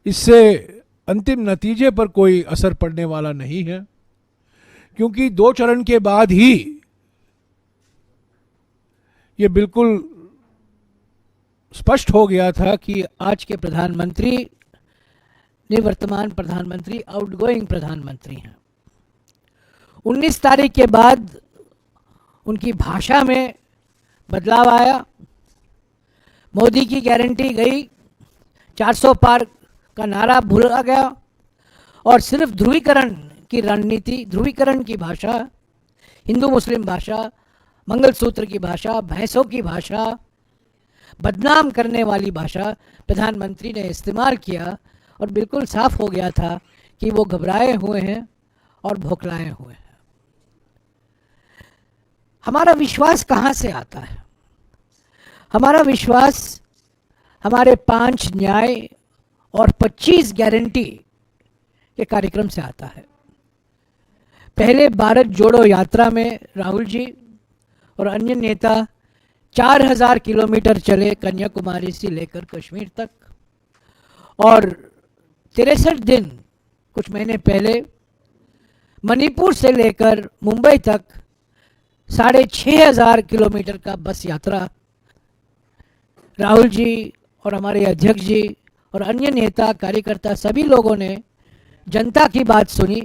इससे अंतिम नतीजे पर कोई असर पड़ने वाला नहीं है, क्योंकि 2 चरण के बाद ही ये बिल्कुल स्पष्ट हो गया था कि आज के प्रधानमंत्री निवर्तमान प्रधानमंत्री आउटगोइंग प्रधानमंत्री हैं। 19 तारीख के बाद उनकी भाषा में बदलाव आया। मोदी की गारंटी गई, 400 पार का नारा भूला गया और सिर्फ ध्रुवीकरण की रणनीति, ध्रुवीकरण की भाषा, हिंदू मुस्लिम भाषा, मंगलसूत्र की भाषा, भैंसों की भाषा, बदनाम करने वाली भाषा प्रधानमंत्री ने इस्तेमाल किया और बिल्कुल साफ हो गया था कि वो घबराए हुए हैं और भौखलाए हुए हैं। हमारा विश्वास कहाँ से आता है? हमारा विश्वास हमारे 5 न्याय और 25 गारंटी के कार्यक्रम से आता है। पहले भारत जोड़ो यात्रा में राहुल जी और अन्य नेता 4000 किलोमीटर चले कन्याकुमारी से लेकर कश्मीर तक, और 63 दिन कुछ महीने पहले मणिपुर से लेकर मुंबई तक 6500 किलोमीटर का बस यात्रा राहुल जी और हमारे अध्यक्ष जी और अन्य नेता कार्यकर्ता सभी लोगों ने जनता की बात सुनी,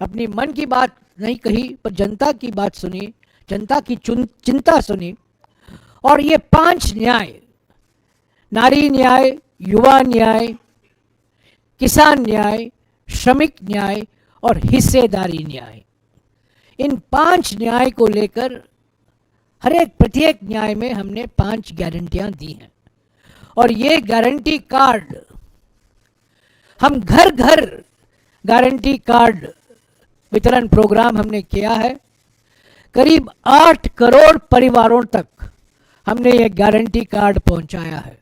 अपनी मन की बात नहीं कही पर जनता की बात सुनी, जनता की चिंता सुनी। और ये 5 न्याय, नारी न्याय, युवा न्याय, किसान न्याय, श्रमिक न्याय और हिस्सेदारी न्याय, इन 5 न्याय को लेकर हर एक प्रत्येक न्याय में हमने 5 गारंटियां दी हैं। और ये गारंटी कार्ड हम घर घर गारंटी कार्ड वितरण प्रोग्राम हमने किया है। करीब 8 करोड़ परिवारों तक हमने ये गारंटी कार्ड पहुंचाया है।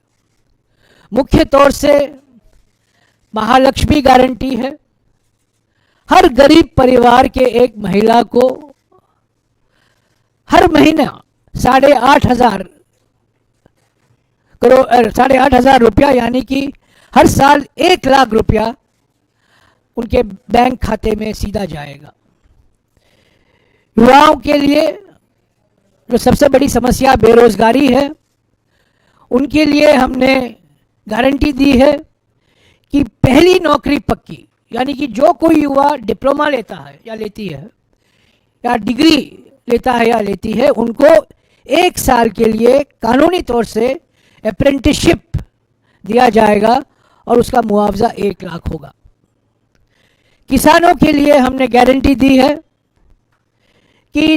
मुख्य तौर से महालक्ष्मी गारंटी है। हर गरीब परिवार के एक महिला को हर महीना 8,500 करोड़ 8,500 रुपया, यानी कि हर साल 1 लाख रुपया उनके बैंक खाते में सीधा जाएगा। युवाओं के लिए जो सबसे बड़ी समस्या बेरोजगारी है, उनके लिए हमने गारंटी दी है कि पहली नौकरी पक्की, यानी कि जो कोई युवा डिप्लोमा लेता है या लेती है या डिग्री लेता है या लेती है, उनको 1 साल के लिए कानूनी तौर से अप्रेंटिसशिप दिया जाएगा और उसका मुआवजा 1 लाख होगा। किसानों के लिए हमने गारंटी दी है कि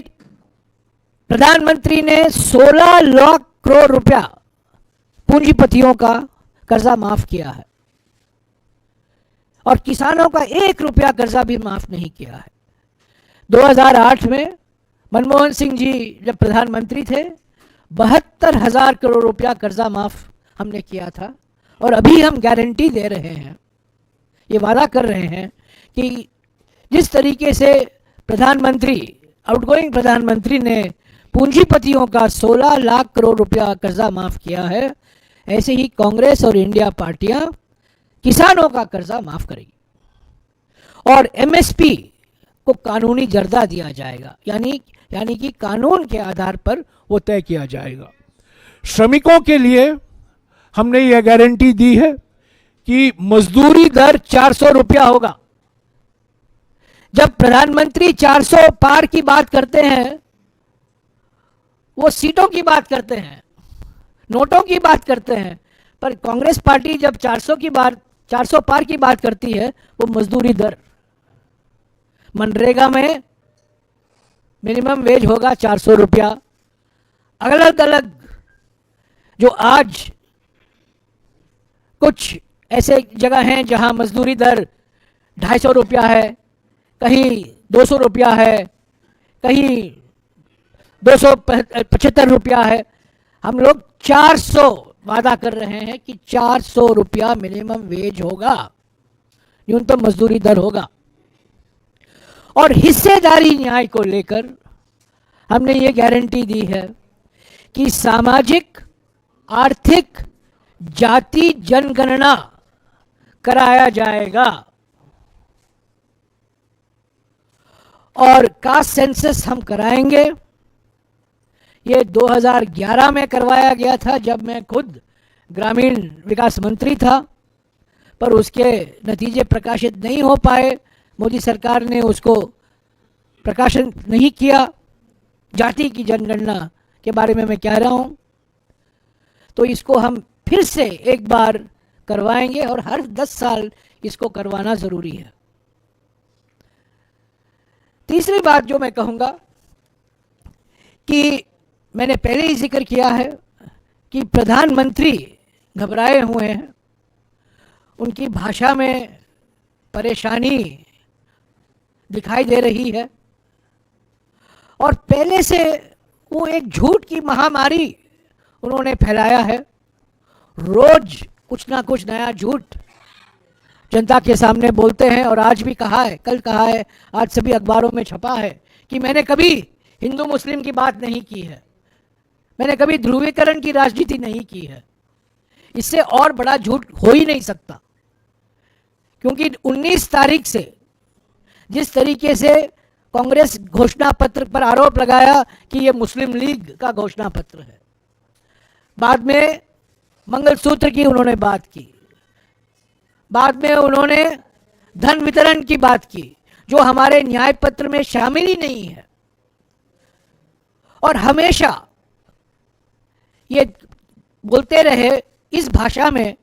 प्रधानमंत्री ने 16 लाख करोड़ रुपया पूंजीपतियों का कर्जा माफ किया है और किसानों का 1 रुपया कर्जा भी माफ नहीं किया है। 2008 में मनमोहन सिंह जी जब प्रधानमंत्री थे, 72,000 करोड़ रुपया कर्जा माफ हमने किया था। और अभी हम गारंटी दे रहे हैं, ये वादा कर रहे हैं कि जिस तरीके से प्रधानमंत्री, आउटगोइंग प्रधानमंत्री ने पूंजीपतियों का 16 लाख करोड़ रुपया कर्जा माफ किया है, ऐसे ही कांग्रेस और इंडिया पार्टियां किसानों का कर्जा माफ करेगी। और एमएसपी को कानूनी दर्जा दिया जाएगा, यानी कि कानून के आधार पर वो तय किया जाएगा। श्रमिकों के लिए हमने ये गारंटी दी है कि मजदूरी दर 400 रुपया होगा। जब प्रधानमंत्री 400 पार की बात करते हैं, वो सीटों की बात करते हैं, नोटों की बात करते हैं, पर कांग्रेस पार्टी जब 400 पार की बात करती है, वो मजदूरी दर, मनरेगा में मिनिमम वेज होगा 400 रुपया। अलग अलग जो आज कुछ ऐसे जगह हैं जहां मजदूरी दर 250 रुपया है, कहीं 200 रुपया है, कहीं 275 रुपया है। हम लोग 400 वादा कर रहे हैं कि 400 रुपया मिनिमम वेज होगा, न्यूनतम मजदूरी दर होगा। और हिस्सेदारी न्याय को लेकर हमने ये गारंटी दी है कि सामाजिक, आर्थिक, जाति जनगणना कराया जाएगा और कास्ट सेंसस हम कराएंगे। ये 2011 में करवाया गया था जब मैं खुद ग्रामीण विकास मंत्री था, पर उसके नतीजे प्रकाशित नहीं हो पाए। मोदी सरकार ने उसको प्रकाशन नहीं किया। जाति की जनगणना के बारे में मैं कह रहा हूँ। तो इसको हम फिर से एक बार करवाएंगे और हर 10 साल इसको करवाना ज़रूरी है। तीसरी बात जो मैं कहूँगा कि मैंने पहले ही जिक्र किया है कि प्रधानमंत्री घबराए हुए हैं, उनकी भाषा में परेशानी दिखाई दे रही है और पहले से वो एक झूठ की महामारी उन्होंने फैलाया है। रोज कुछ ना कुछ नया झूठ जनता के सामने बोलते हैं और आज भी कहा है, कल कहा है, आज सभी अखबारों में छपा है कि मैंने कभी हिंदू मुस्लिम की बात नहीं की है, मैंने कभी ध्रुवीकरण की राजनीति नहीं की है। इससे और बड़ा झूठ हो ही नहीं सकता, क्योंकि 19 तारीख से जिस तरीके से कांग्रेस घोषणा पत्र पर आरोप लगाया कि ये मुस्लिम लीग का घोषणा पत्र है, बाद में मंगलसूत्र की उन्होंने बात की, बाद में उन्होंने धन वितरण की बात की जो हमारे न्याय पत्र में शामिल ही नहीं है, और हमेशा ये बोलते रहे इस भाषा में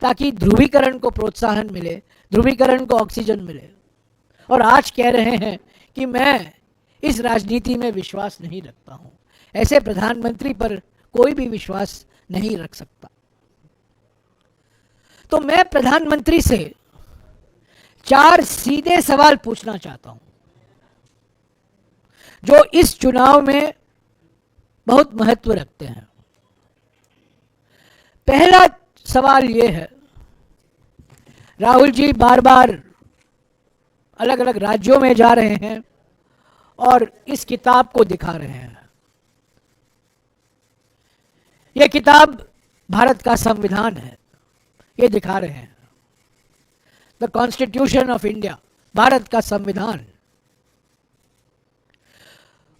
ताकि ध्रुवीकरण को प्रोत्साहन मिले, ध्रुवीकरण को ऑक्सीजन मिले। और आज कह रहे हैं कि मैं इस राजनीति में विश्वास नहीं रखता हूं। ऐसे प्रधानमंत्री पर कोई भी विश्वास नहीं रख सकता। तो मैं प्रधानमंत्री से 4 सीधे सवाल पूछना चाहता हूं जो इस चुनाव में बहुत महत्व रखते हैं। पहला सवाल यह है, राहुल जी बार बार अलग अलग राज्यों में जा रहे हैं और इस किताब को दिखा रहे हैं। यह किताब भारत का संविधान है, ये दिखा रहे हैं, the constitution of India, Bharat का संविधान।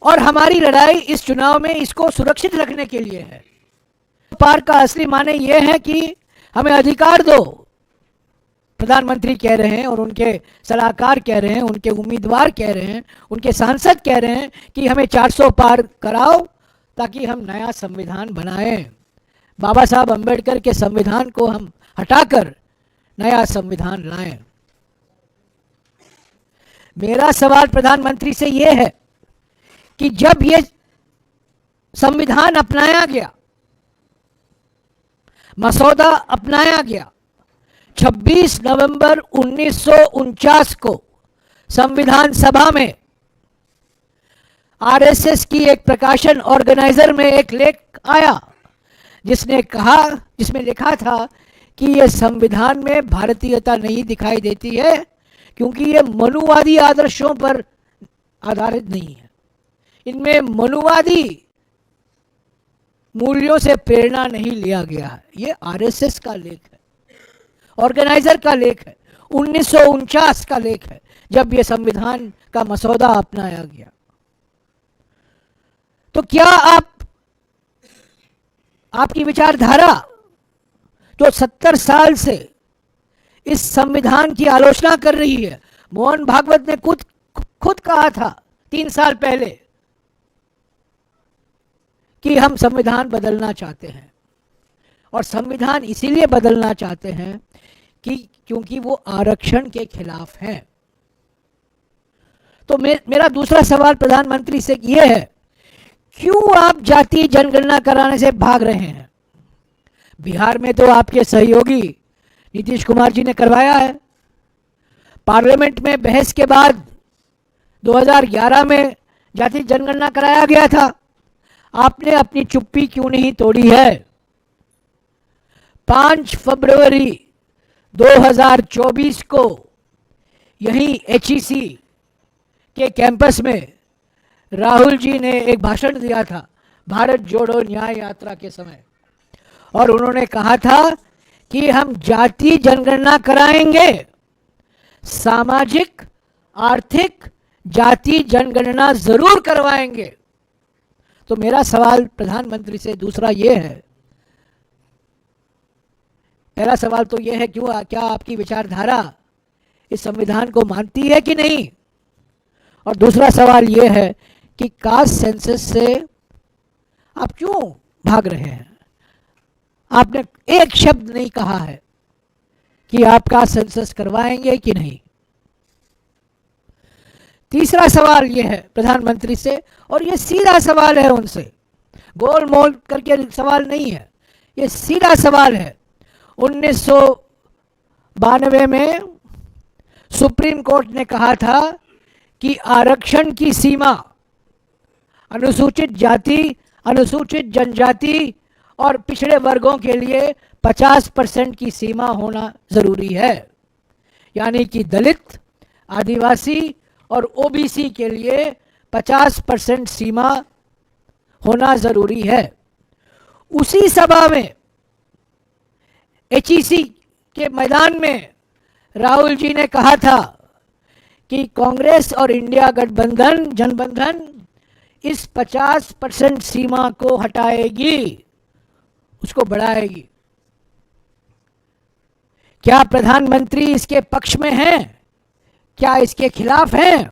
और हमारी लड़ाई इस चुनाव में इसको सुरक्षित रखने के लिए है। पार का असली माने यह है कि हमें अधिकार दो, प्रधानमंत्री कह रहे हैं और उनके सलाहकार कह रहे हैं, उनके उम्मीदवार कह रहे हैं, उनके सांसद कह रहे हैं कि हमें 400 पार कराओ ताकि हम नया संविधान बनाएं। बाबा साहब अंबेडकर के संविधान को हम हटाकर नया संविधान लाएं। मेरा सवाल प्रधानमंत्री से यह है कि जब ये संविधान अपनाया गया, मसौदा अपनाया गया, 26 नवंबर 1949 को संविधान सभा में आरएसएस की एक प्रकाशन ऑर्गेनाइजर में एक लेख आया जिसमें लिखा था कि यह संविधान में भारतीयता नहीं दिखाई देती है क्योंकि यह मनुवादी आदर्शों पर आधारित नहीं है, इनमें मनुवादी मूल्यों से प्रेरणा नहीं लिया गया है। यह आरएसएस का लेख है, ऑर्गेनाइजर का लेख है, 1949 का लेख है जब यह संविधान का मसौदा अपनाया गया। तो क्या आपकी विचारधारा जो 70 साल से इस संविधान की आलोचना कर रही है, मोहन भागवत ने खुद कहा था 3 साल पहले कि हम संविधान बदलना चाहते हैं, और संविधान इसीलिए बदलना चाहते हैं कि क्योंकि वो आरक्षण के खिलाफ हैं। तो मेरा दूसरा सवाल प्रधानमंत्री से ये है, क्यों आप जातीय जनगणना कराने से भाग रहे हैं? बिहार में तो आपके सहयोगी नीतीश कुमार जी ने करवाया है, पार्लियामेंट में बहस के बाद 2011 में जातीय जनगणना कराया गया था, आपने अपनी चुप्पी क्यों नहीं तोड़ी है? 5 फरवरी 2024 को यहीं HEC के कैंपस में राहुल जी ने एक भाषण दिया था भारत जोड़ो न्याय यात्रा के समय, और उन्होंने कहा था कि हम जाति जनगणना कराएंगे, सामाजिक आर्थिक जाति जनगणना जरूर करवाएंगे। तो मेरा सवाल प्रधानमंत्री से दूसरा ये है, पहला सवाल तो ये है क्या आपकी विचारधारा इस संविधान को मानती है कि नहीं, और दूसरा सवाल ये है कि कास्ट सेंसस से आप क्यों भाग रहे हैं। आपने एक शब्द नहीं कहा है कि आप कास्ट सेंसस करवाएंगे कि नहीं। तीसरा सवाल यह है प्रधानमंत्री से, और यह सीधा सवाल है उनसे, गोल मोल करके सवाल नहीं है, यह सीधा सवाल है। 1992 में सुप्रीम कोर्ट ने कहा था कि आरक्षण की सीमा अनुसूचित जाति, अनुसूचित जनजाति और पिछड़े वर्गों के लिए 50% की सीमा होना जरूरी है, यानी कि दलित, आदिवासी और ओबीसी के लिए 50% सीमा होना जरूरी है। उसी सभा में एचईसी के मैदान में राहुल जी ने कहा था कि कांग्रेस और इंडिया गठबंधन जनबंधन इस 50% सीमा को हटाएगी, उसको बढ़ाएगी। क्या प्रधानमंत्री इसके पक्ष में हैं, क्या इसके खिलाफ हैं?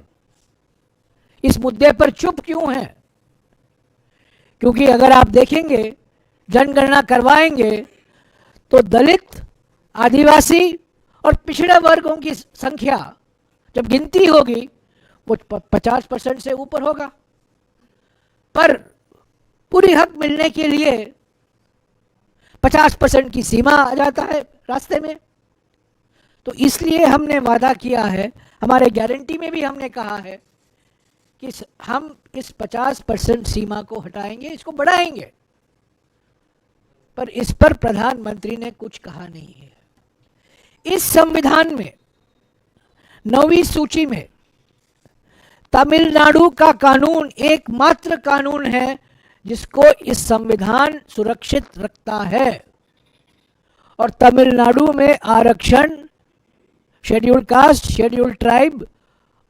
इस मुद्दे पर चुप क्यों हैं? क्योंकि अगर आप देखेंगे जनगणना करवाएंगे तो दलित, आदिवासी और पिछड़े वर्गों की संख्या जब गिनती होगी वो 50% से ऊपर होगा, पर पूरी हक मिलने के लिए 50% की सीमा आ जाता है रास्ते में। तो इसलिए हमने वादा किया है, हमारे गारंटी में भी हमने कहा है कि हम इस 50% सीमा को हटाएंगे, इसको बढ़ाएंगे, पर इस पर प्रधानमंत्री ने कुछ कहा नहीं है। इस संविधान में 9वीं सूची में तमिलनाडु का कानून एकमात्र कानून है जिसको इस संविधान सुरक्षित रखता है, और तमिलनाडु में आरक्षण शेड्यूल्ड कास्ट, शेड्यूल्ड ट्राइब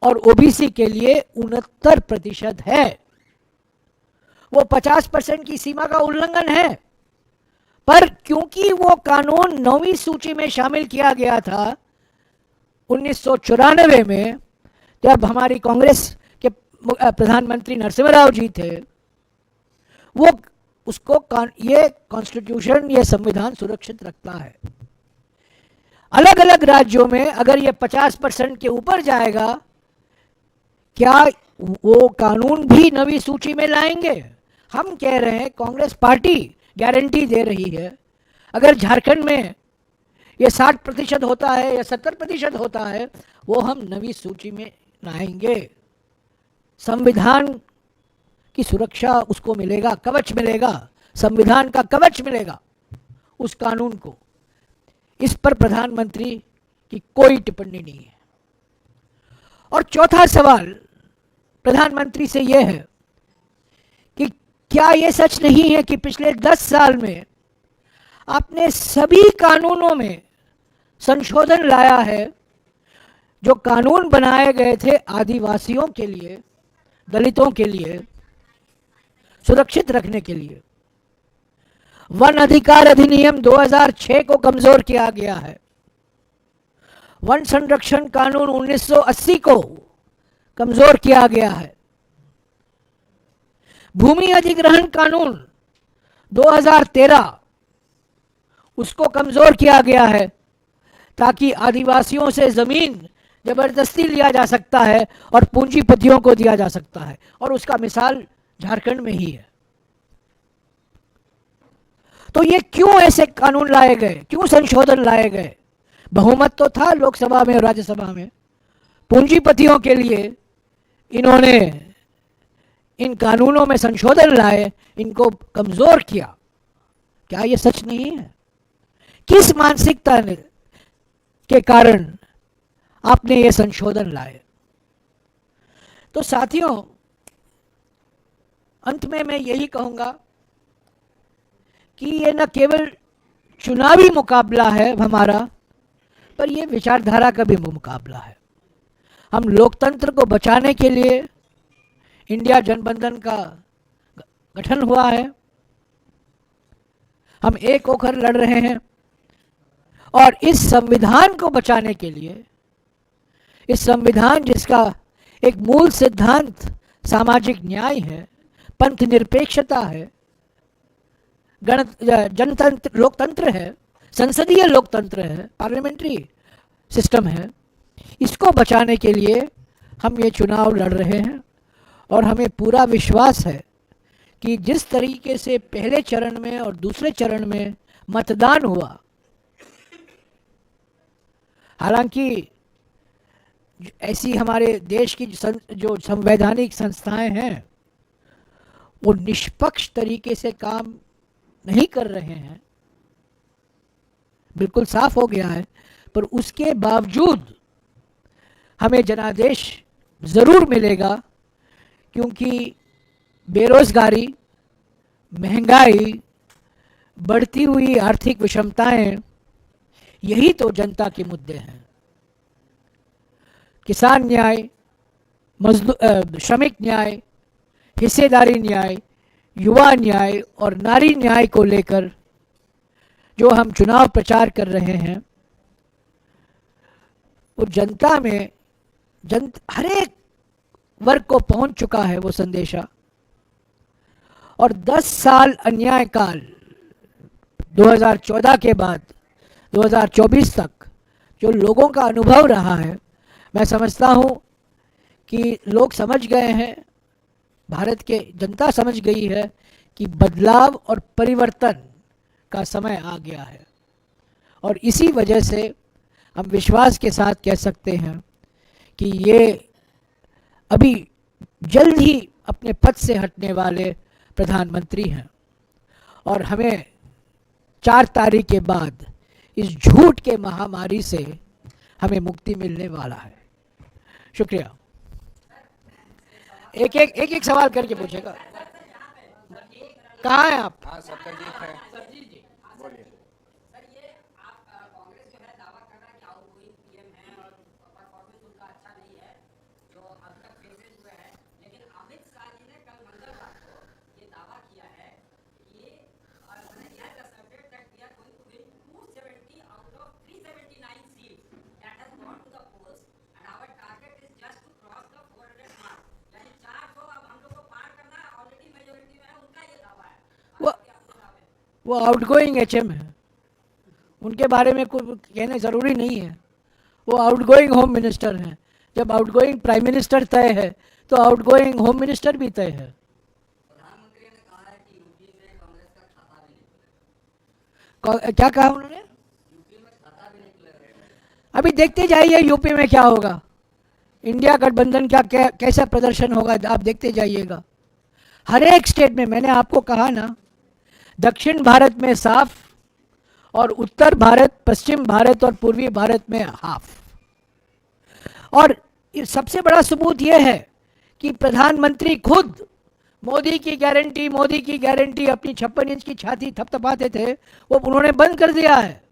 और ओबीसी के लिए 69% है। वो 50% की सीमा का उल्लंघन है, पर क्योंकि वो कानून 9वीं सूची में शामिल किया गया था 1994 में, जब हमारी कांग्रेस के प्रधानमंत्री नरसिम्हा राव जी थे, वो उसको ये कॉन्स्टिट्यूशन, ये संविधान सुरक्षित रखता है। अलग अलग राज्यों में अगर ये 50% के ऊपर जाएगा, क्या वो कानून भी 9वीं सूची में लाएंगे? हम कह रहे हैं, कांग्रेस पार्टी गारंटी दे रही है, अगर झारखंड में ये 60% होता है या 70% होता है, वो हम 9वीं सूची में लाएंगे। संविधान की सुरक्षा उसको मिलेगा, कवच मिलेगा, संविधान का कवच मिलेगा उस कानून को। इस पर प्रधानमंत्री की कोई टिप्पणी नहीं है। और चौथा सवाल प्रधानमंत्री से यह है कि क्या यह सच नहीं है कि पिछले 10 साल में आपने सभी कानूनों में संशोधन लाया है, जो कानून बनाए गए थे आदिवासियों के लिए, दलितों के लिए सुरक्षित रखने के लिए। वन अधिकार अधिनियम 2006 को कमजोर किया गया है, वन संरक्षण कानून 1980 को कमजोर किया गया है, भूमि अधिग्रहण कानून 2013 उसको कमजोर किया गया है, ताकि आदिवासियों से जमीन जबरदस्ती लिया जा सकता है और पूंजीपतियों को दिया जा सकता है, और उसका मिसाल झारखंड में ही है। तो ये क्यों ऐसे कानून लाए गए, क्यों संशोधन लाए गए? बहुमत तो था लोकसभा में और राज्यसभा में, पूंजीपतियों के लिए इन्होंने इन कानूनों में संशोधन लाए, इनको कमजोर किया। क्या ये सच नहीं है? किस मानसिकता के कारण आपने ये संशोधन लाए? तो साथियों, अंत में मैं यही कहूंगा कि ये न केवल चुनावी मुकाबला है हमारा, पर ये विचारधारा का भी मुकाबला है। हम लोकतंत्र को बचाने के लिए इंडिया जनबंधन का गठन हुआ है। हम एक होकर लड़ रहे हैं और इस संविधान को बचाने के लिए, इस संविधान जिसका एक मूल सिद्धांत सामाजिक न्याय है, पंथ निरपेक्षता है, जनतंत्र लोकतंत्र है, संसदीय लोकतंत्र है, पार्लियामेंट्री सिस्टम है, इसको बचाने के लिए हम ये चुनाव लड़ रहे हैं। और हमें पूरा विश्वास है कि जिस तरीके से पहले चरण में और दूसरे चरण में मतदान हुआ, हालांकि ऐसी हमारे देश की जो संवैधानिक संस्थाएं हैं वो निष्पक्ष तरीके से काम नहीं कर रहे हैं, बिल्कुल साफ हो गया है, पर उसके बावजूद हमें जनादेश ज़रूर मिलेगा, क्योंकि बेरोजगारी, महंगाई, बढ़ती हुई आर्थिक विषमताएं, यही तो जनता के मुद्दे हैं। किसान न्याय, श्रमिक न्याय, हिस्सेदारी न्याय, युवा न्याय और नारी न्याय को लेकर जो हम चुनाव प्रचार कर रहे हैं, वो जनता में हर एक वर्ग को पहुंच चुका है वो संदेशा। और 10 साल अन्याय काल 2014 के बाद 2024 तक जो लोगों का अनुभव रहा है, मैं समझता हूं कि लोग समझ गए हैं, भारत के जनता समझ गई है कि बदलाव और परिवर्तन का समय आ गया है। और इसी वजह से हम विश्वास के साथ कह सकते हैं कि ये अभी जल्द ही अपने पद से हटने वाले प्रधानमंत्री हैं और हमें 4 तारीख के बाद इस झूठ के महामारी से हमें मुक्ति मिलने वाला है। शुक्रिया। एक सवाल करके पूछेगा। कहाँ हैं आप? हाँ, सत्यजीत है। बोलिए। वो आउटगोइंग एचएम है, उनके बारे में कुछ कहना ज़रूरी नहीं है। वो आउटगोइंग होम मिनिस्टर हैं। जब आउटगोइंग प्राइम मिनिस्टर तय है तो आउटगोइंग होम मिनिस्टर भी तय है। प्रधानमंत्री ने कहा है कि यूपी में कांग्रेस का खाता भी निकलेगा। क्या कहा उन्होंने? यूपी में खाता भी निकलेगा। अभी देखते जाइए यूपी में क्या होगा, इंडिया गठबंधन कैसा प्रदर्शन होगा, आप देखते जाइएगा। हर एक स्टेट में, मैंने आपको कहा ना, दक्षिण भारत में साफ और उत्तर भारत, पश्चिम भारत और पूर्वी भारत में हाफ। और सबसे बड़ा सबूत यह है कि प्रधानमंत्री खुद मोदी की गारंटी अपनी 56 इंच की छाती थपथपाते थे, वो उन्होंने बंद कर दिया है।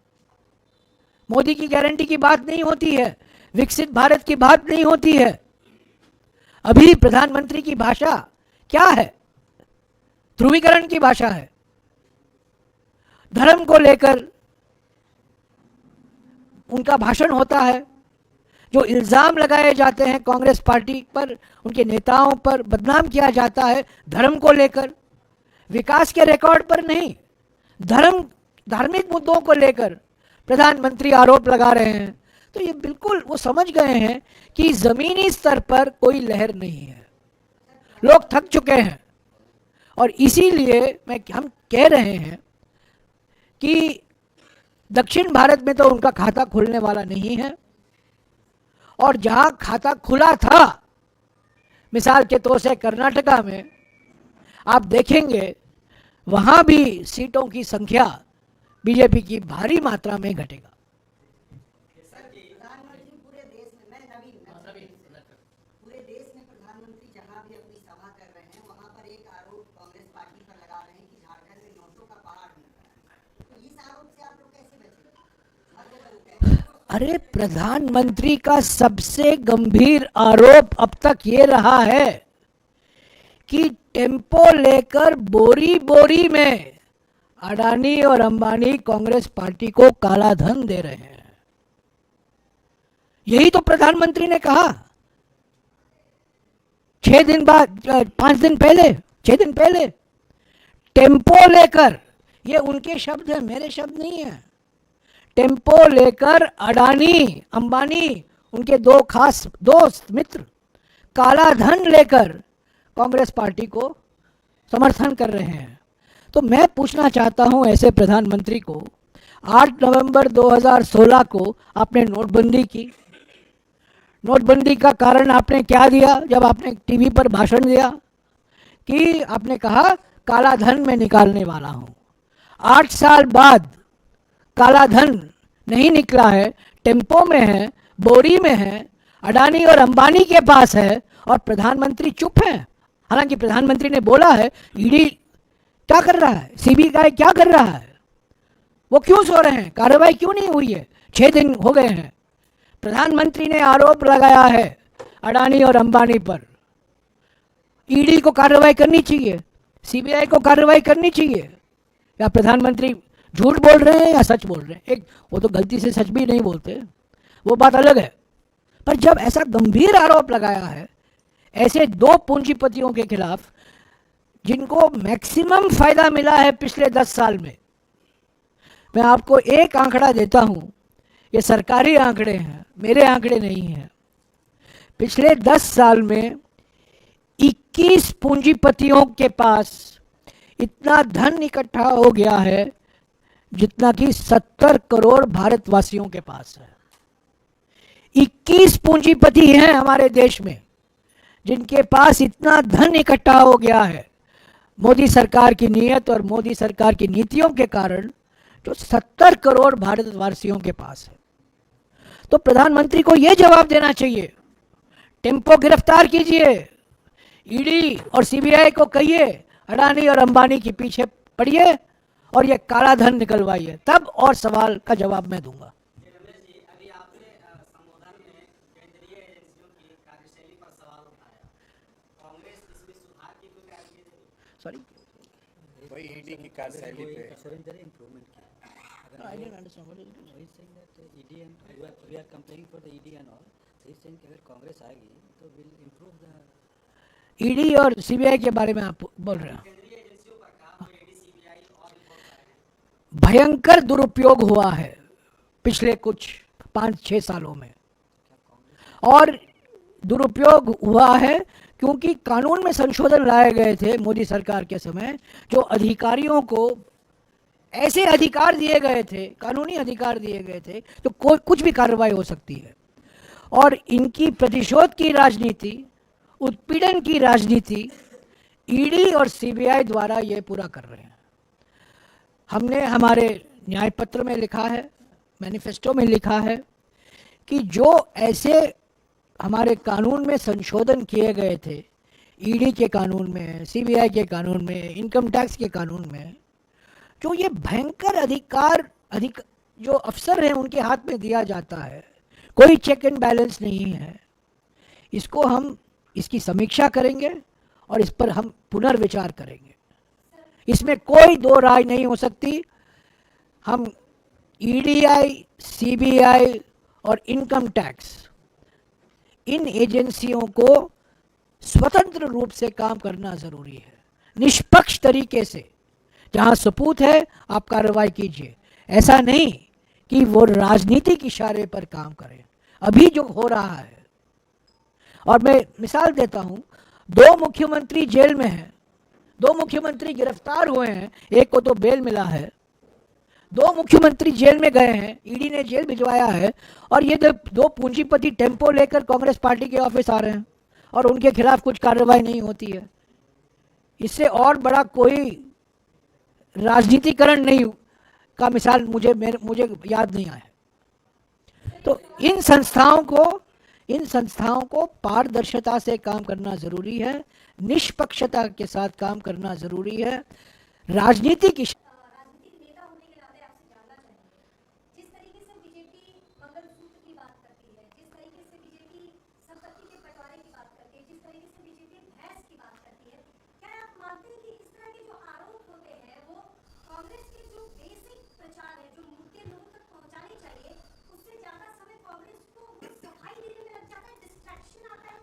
मोदी की गारंटी की बात नहीं होती है, विकसित भारत की बात नहीं होती है। अभी प्रधानमंत्री की भाषा क्या है? ध्रुवीकरण की भाषा है। धर्म को लेकर उनका भाषण होता है, जो इल्ज़ाम लगाए जाते हैं कांग्रेस पार्टी पर, उनके नेताओं पर बदनाम किया जाता है धर्म को लेकर, विकास के रिकॉर्ड पर नहीं, धार्मिक मुद्दों को लेकर प्रधानमंत्री आरोप लगा रहे हैं। तो ये बिल्कुल वो समझ गए हैं कि ज़मीनी स्तर पर कोई लहर नहीं है, लोग थक चुके हैं। और इसीलिए हम कह रहे हैं कि दक्षिण भारत में तो उनका खाता खुलने वाला नहीं है, और जहां खाता खुला था, मिसाल के तौर से कर्नाटका में, आप देखेंगे वहां भी सीटों की संख्या बीजेपी की भारी मात्रा में घटेगा। प्रधानमंत्री पूरे देश में, मैं नवीन पूरे देश में प्रधानमंत्री जहां भी अपनी सभा कर रहे हैं वहां पर एक आरोप कांग्रेस पार्टी पर लगा रहे हैं कि झारखंड में नोटों का पहाड़ बन रहा है। तो इस आरोप से आप अरे प्रधानमंत्री का सबसे गंभीर आरोप अब तक ये रहा है कि टेम्पो लेकर बोरी बोरी में अडानी और अंबानी कांग्रेस पार्टी को काला धन दे रहे हैं। यही तो प्रधानमंत्री ने कहा 6 दिन बाद, 5 दिन पहले, 6 दिन पहले, टेम्पो लेकर, ये उनके शब्द हैं, मेरे शब्द नहीं है, टेम्पो लेकर अडानी अंबानी, उनके 2 खास दोस्त मित्र, काला धन लेकर कांग्रेस पार्टी को समर्थन कर रहे हैं। तो मैं पूछना चाहता हूं ऐसे प्रधानमंत्री को, 8 नवंबर 2016 को आपने नोटबंदी की। नोटबंदी का कारण आपने क्या दिया? जब आपने टीवी पर भाषण दिया कि आपने कहा काला धन मैं निकालने वाला हूं। 8 साल बाद काला धन नहीं निकला है, टेम्पो में है, बोरी में है, अडानी और अंबानी के पास है, और प्रधानमंत्री चुप है। हालांकि प्रधानमंत्री ने बोला है ईडी क्या कर रहा है, सीबीआई क्या कर रहा है, वो क्यों सो रहे हैं, कार्रवाई क्यों नहीं हुई है, 6 दिन हो गए हैं। प्रधानमंत्री ने आरोप लगाया है अडानी और अंबानी पर। ईडी को कार्रवाई करनी चाहिए, सीबीआई को कार्रवाई करनी चाहिए। या प्रधानमंत्री झूठ बोल रहे हैं या सच बोल रहे हैं? एक वो तो गलती से सच भी नहीं बोलते, वो बात अलग है। पर जब ऐसा गंभीर आरोप लगाया है ऐसे 2 पूंजीपतियों के खिलाफ जिनको मैक्सिमम फायदा मिला है पिछले 10 साल में, मैं आपको एक आंकड़ा देता हूं, ये सरकारी आंकड़े हैं, मेरे आंकड़े नहीं हैं। पिछले 10 साल में 21 पूंजीपतियों के पास इतना धन इकट्ठा हो गया है जितना कि 70 करोड़ भारतवासियों के पास है। 21 पूंजीपति हैं हमारे देश में जिनके पास इतना धन इकट्ठा हो गया है मोदी सरकार की नीयत और मोदी सरकार की नीतियों के कारण, जो 70 करोड़ भारतवासियों के पास है। तो प्रधानमंत्री को यह जवाब देना चाहिए, टेम्पो गिरफ्तार कीजिए, ईडी और सीबीआई को कहिए अडानी और अंबानी के पीछे पड़िए और ये काला धन निकलवाइए, तब और सवाल का जवाब मैं दूंगा। रमेश जी, अभी आपने संबोधन में केंद्रीय एजेंसियों की कार्यशैली पर सवाल उठाया। कांग्रेस इसमें सुधार की कोई गारंटी नहीं? सॉरी, वही ईडी की कार्यशैली पे I didn't understand what is it? He's saying that ED and we are complaining for the ED and all. He's saying कि अगर कांग्रेस आएगी तो will improve the ईडी और सीबीआई के बारे में आप बोल रहे हैं। केंद्रीय एजेंसियों पर कहा ईडी सीबीआई और रिपोर्ट करेंगे। भयंकर दुरुपयोग हुआ है पिछले कुछ 5-6 सालों में, और दुरुपयोग हुआ है क्योंकि कानून में संशोधन लाए गए थे मोदी सरकार के समय, जो अधिकारियों को ऐसे अधिकार दिए गए थे, कानूनी अधिकार दिए गए थे, तो कोई कुछ भी कार्रवाई हो सकती है। और इनकी प्रतिशोध की राजनीति, उत्पीड़न की राजनीति ईडी और सीबीआई द्वारा ये पूरा कर रहे हैं। हमने हमारे न्याय पत्र में लिखा है, मैनिफेस्टो में लिखा है कि जो ऐसे हमारे कानून में संशोधन किए गए थे, ईडी के कानून में, सीबीआई के कानून में, इनकम टैक्स के कानून में, जो ये भयंकर अधिकार जो अफसर हैं उनके हाथ में दिया जाता है, कोई चेक एंड बैलेंस नहीं है, इसको हम इसकी समीक्षा करेंगे और इस पर हम पुनर्विचार करेंगे। इसमें कोई 2 राय नहीं हो सकती। हम ईडीआई, सीबीआई और इनकम टैक्स, इन एजेंसियों को स्वतंत्र रूप से काम करना जरूरी है, निष्पक्ष तरीके से। जहां सबूत है आप कार्रवाई कीजिए, ऐसा नहीं कि वो राजनीतिक इशारे पर काम करें, अभी जो हो रहा है। और मैं मिसाल देता हूं, 2 मुख्यमंत्री जेल में हैं, 2 मुख्यमंत्री गिरफ्तार हुए हैं, एक को तो बेल मिला है, 2 मुख्यमंत्री जेल में गए हैं, ईडी ने जेल भिजवाया है, और ये 2 पूंजीपति टेम्पो लेकर कांग्रेस पार्टी के ऑफिस आ रहे हैं और उनके खिलाफ कुछ कार्रवाई नहीं होती है। इससे और बड़ा कोई राजनीतिकरण नहीं का मिसाल मुझे याद नहीं आया। तो इन संस्थाओं को पारदर्शिता से काम करना जरूरी है, निष्पक्षता के साथ काम करना जरूरी है। राजनीतिक राजनीतिक नेता होने के नाते आपसे जानना चाहेंगे, जिस तरीके से बीजेपी मंगलसूत्र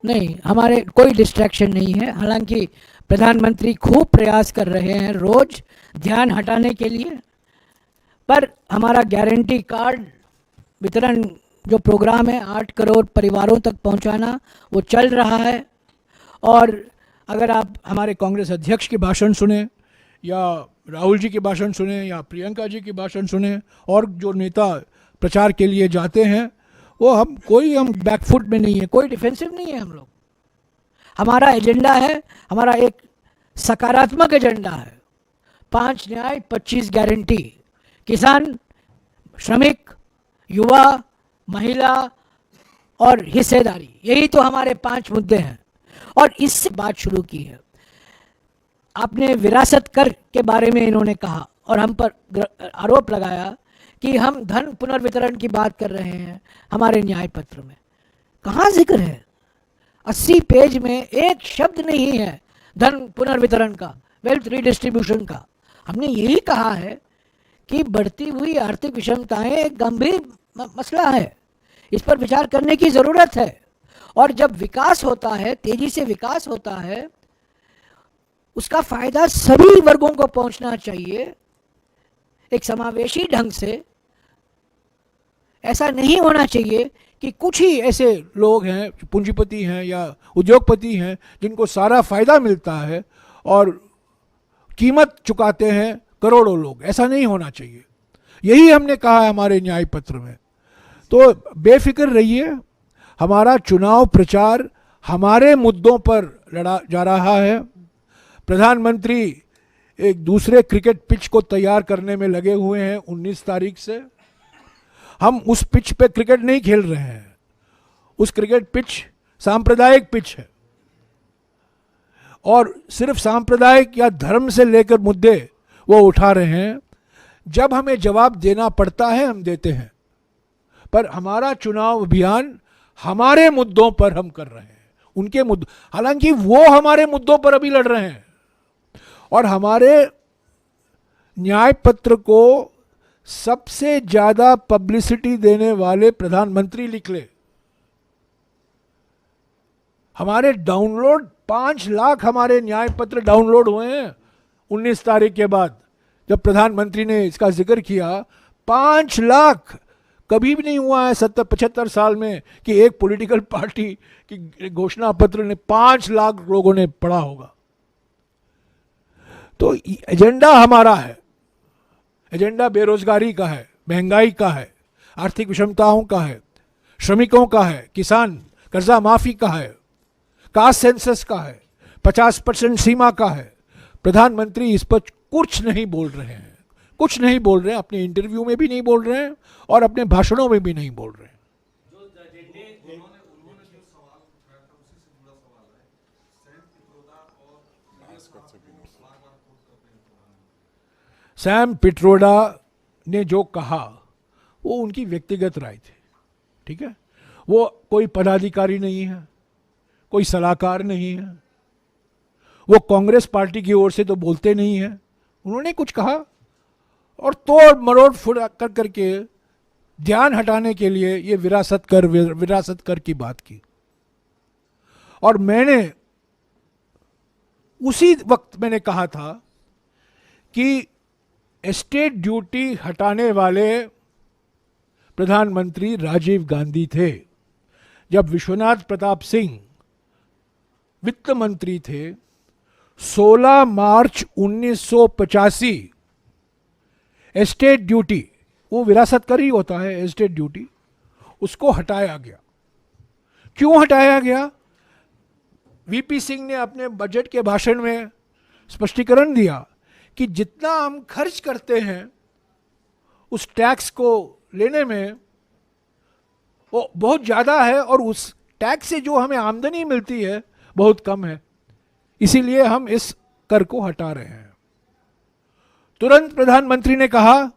नहीं, हमारे कोई डिस्ट्रैक्शन नहीं है। हालांकि प्रधानमंत्री खूब प्रयास कर रहे हैं रोज ध्यान हटाने के लिए, पर हमारा गारंटी कार्ड वितरण जो प्रोग्राम है 8 करोड़ परिवारों तक पहुंचाना, वो चल रहा है। और अगर आप हमारे कांग्रेस अध्यक्ष के भाषण सुने या राहुल जी के भाषण सुने या प्रियंका जी के भाषण सुने और जो नेता प्रचार के लिए जाते हैं, वो हम बैकफुट में नहीं है, कोई डिफेंसिव नहीं है हम लोग। हमारा एजेंडा है, हमारा एक सकारात्मक एजेंडा है। 5 न्याय 25 गारंटी, किसान, श्रमिक, युवा, महिला और हिस्सेदारी, यही तो हमारे 5 मुद्दे हैं। और इससे बात शुरू की है। आपने विरासत कर के बारे में इन्होंने कहा और हम पर आरोप लगाया कि हम धन पुनर्वितरण की बात कर रहे हैं हमारे न्याय पत्र में। कहाँ जिक्र है? 80 पेज में एक शब्द नहीं है धन पुनर्वितरण का, वेल्थ रीडिस्ट्रीब्यूशन का। हमने यही कहा है कि बढ़ती हुई आर्थिक विषमताएं एक गंभीर मसला है, इस पर विचार करने की ज़रूरत है। और जब विकास होता है, तेजी से विकास होता है, उसका फायदा सभी वर्गों को पहुंचना चाहिए एक समावेशी ढंग से। ऐसा नहीं होना चाहिए कि कुछ ही ऐसे लोग हैं, पूंजीपति हैं या उद्योगपति हैं, जिनको सारा फायदा मिलता है और कीमत चुकाते हैं करोड़ों लोग। ऐसा नहीं होना चाहिए। यही हमने कहा है हमारे न्याय पत्र में। तो बेफिक्र रहिए, हमारा चुनाव प्रचार हमारे मुद्दों पर लड़ा जा रहा है। प्रधानमंत्री एक दूसरे क्रिकेट पिच को तैयार करने में लगे हुए हैं 19 तारीख से। हम उस पिच पे क्रिकेट नहीं खेल रहे हैं। उस क्रिकेट पिच सांप्रदायिक पिच है और सिर्फ सांप्रदायिक या धर्म से लेकर मुद्दे वो उठा रहे हैं। जब हमें जवाब देना पड़ता है हम देते हैं, पर हमारा चुनाव अभियान हमारे मुद्दों पर हम कर रहे हैं, उनके मुद्दों। हालांकि वो हमारे मुद्दों पर अभी लड़ रहे हैं और हमारे न्याय पत्र को सबसे ज्यादा पब्लिसिटी देने वाले प्रधानमंत्री लिख ले। हमारे डाउनलोड 5 लाख हमारे न्याय पत्र डाउनलोड हुए हैं 19 तारीख के बाद। जब प्रधानमंत्री ने इसका जिक्र किया, 5 लाख। कभी भी नहीं हुआ है 70-75 साल में कि एक पॉलिटिकल पार्टी की घोषणा पत्र ने 5 लाख लोगों ने पढ़ा होगा। तो एजेंडा हमारा है। एजेंडा बेरोजगारी का है, महंगाई का है, आर्थिक विषमताओं का है, श्रमिकों का है, किसान कर्जा माफी का है, कास्ट सेंसस का है, 50% सीमा का है। प्रधानमंत्री इस पर कुछ नहीं बोल रहे हैं, कुछ नहीं बोल रहे हैं। अपने इंटरव्यू में भी नहीं बोल रहे हैं और अपने भाषणों में भी नहीं बोल रहे हैं। सैम पिट्रोडा ने जो कहा वो उनकी व्यक्तिगत राय थी, ठीक है। वो कोई पदाधिकारी नहीं है, कोई सलाहकार नहीं है, वो कांग्रेस पार्टी की ओर से तो बोलते नहीं है। उन्होंने कुछ कहा और तोड़ मरोड़ फुड़ कर करके ध्यान हटाने के लिए ये विरासत कर की बात की। और मैंने उसी वक्त मैंने कहा था कि एस्टेट ड्यूटी हटाने वाले प्रधानमंत्री राजीव गांधी थे। जब विश्वनाथ प्रताप सिंह वित्त मंत्री थे, 16 मार्च 1985 एस्टेट ड्यूटी, वो विरासत कर ही होता है एस्टेट ड्यूटी, उसको हटाया गया। क्यों हटाया गया? वीपी सिंह ने अपने बजट के भाषण में स्पष्टीकरण दिया कि जितना हम खर्च करते हैं उस टैक्स को लेने में वो बहुत ज़्यादा है और उस टैक्स से जो हमें आमदनी मिलती है बहुत कम है, इसीलिए हम इस कर को हटा रहे हैं। तुरंत प्रधानमंत्री ने कहा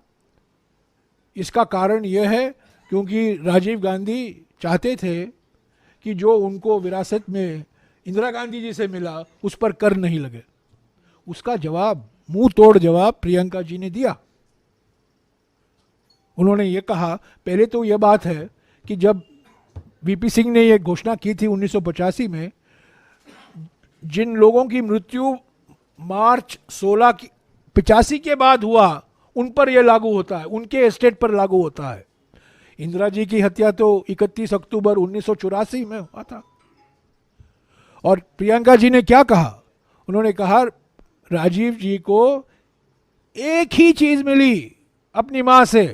इसका कारण यह है क्योंकि राजीव गांधी चाहते थे कि जो उनको विरासत में इंदिरा गांधी जी से मिला उस पर कर नहीं लगे। उसका जवाब, मुंह तोड़ जवाब प्रियंका जी ने दिया। उन्होंने ये कहा, पहले तो यह बात है कि जब वीपी सिंह ने यह घोषणा की थी 1985 में, जिन लोगों की मृत्यु मार्च 16 की 85 के बाद हुआ उन पर यह लागू होता है, उनके एस्टेट पर लागू होता है। इंदिरा जी की हत्या तो 31 अक्टूबर 1984 में हुआ था। और प्रियंका जी ने क्या कहा? उन्होंने कहा राजीव जी को एक ही चीज मिली अपनी मां से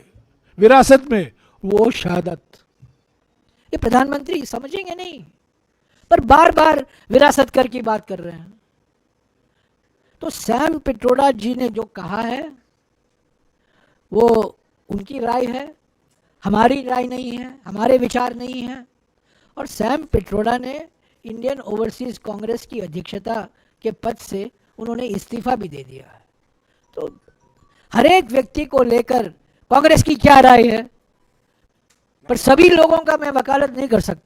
विरासत में, वो शहादत। ये प्रधानमंत्री समझेंगे नहीं, पर बार बार विरासत कर की बात कर रहे हैं। तो सैम पिट्रोडा जी ने जो कहा है वो उनकी राय है, हमारी राय नहीं है, हमारे विचार नहीं है। और सैम पिट्रोडा ने इंडियन ओवरसीज कांग्रेस की अध्यक्षता के पद से उन्होंने इस्तीफा भी दे दिया है। तो हर एक व्यक्ति को लेकर कांग्रेस की क्या राय है, पर सभी लोगों का मैं वकालत नहीं कर सकता।